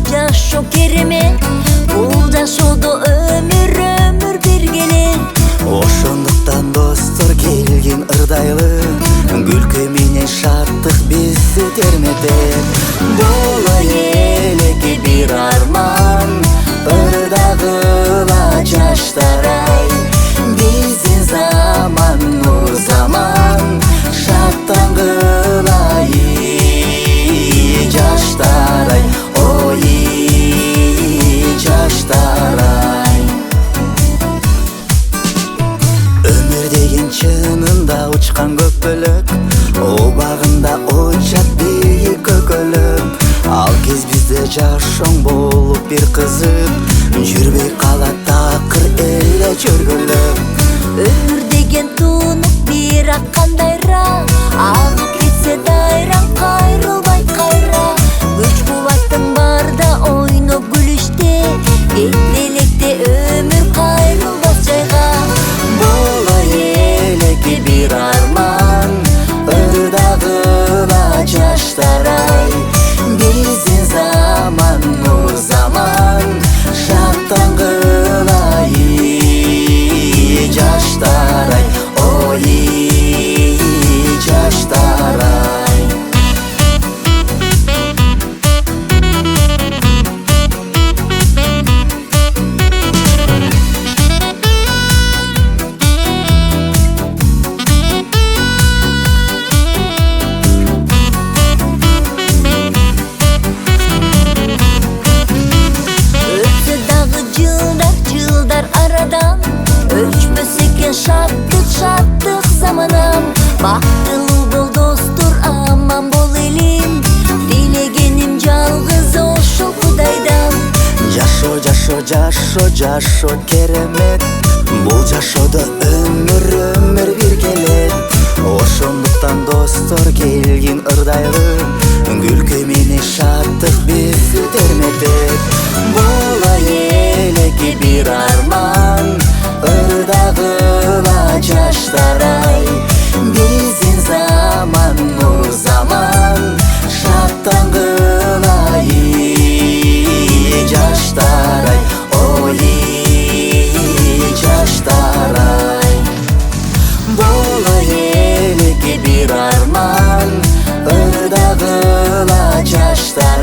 Жашо керемет, бул жашоодо өмүр бергеле. Ошондуктан достор келген ырдайлы, күлкү менен шаттык бизди терметет. Боло элекке бир арман, ырдагыла жаштар-ай. Биздин заман нур заман, шаттангыла жаштар-ай. Өмүр деген чынында учкан көпөлөк, убагында учат бийик көкөлөп. Ал кез бизде жашоң болуп бир кызык, жүрбөй калат такыр эле чөргөлөп. Өмүр деген тунук бир аккандайра, агып кетсе дайран кайрылбай кайра. Күч кубаттың барда ойноп күлүштө, электе өмүр кайрылбас жайга. Боло элекке бир арман, ырдагыла жаштар-ай. Биздин заман нур заман, шаттангыла жаштар-ай. Ой, жаштар-ай. Арадан өчмөс экен шаттык заманам. Бактылуу бол достор, аман бол элим, тилегеним жалгыз ошол Кудайдан. Жашо керемет, бул жашоодо өмүр бир келет. Ошондуктан достор келген ырдайлы, күлкү менен шаттык бизди терметет. Боло элекке бир арман, ырдагыла жаштар-ай. Биздин заман нур заман, шаттангыла жаштар-ай. Ой, жаштар-ай. Боло элекке бир арман, ырдагыла жаштар-ай.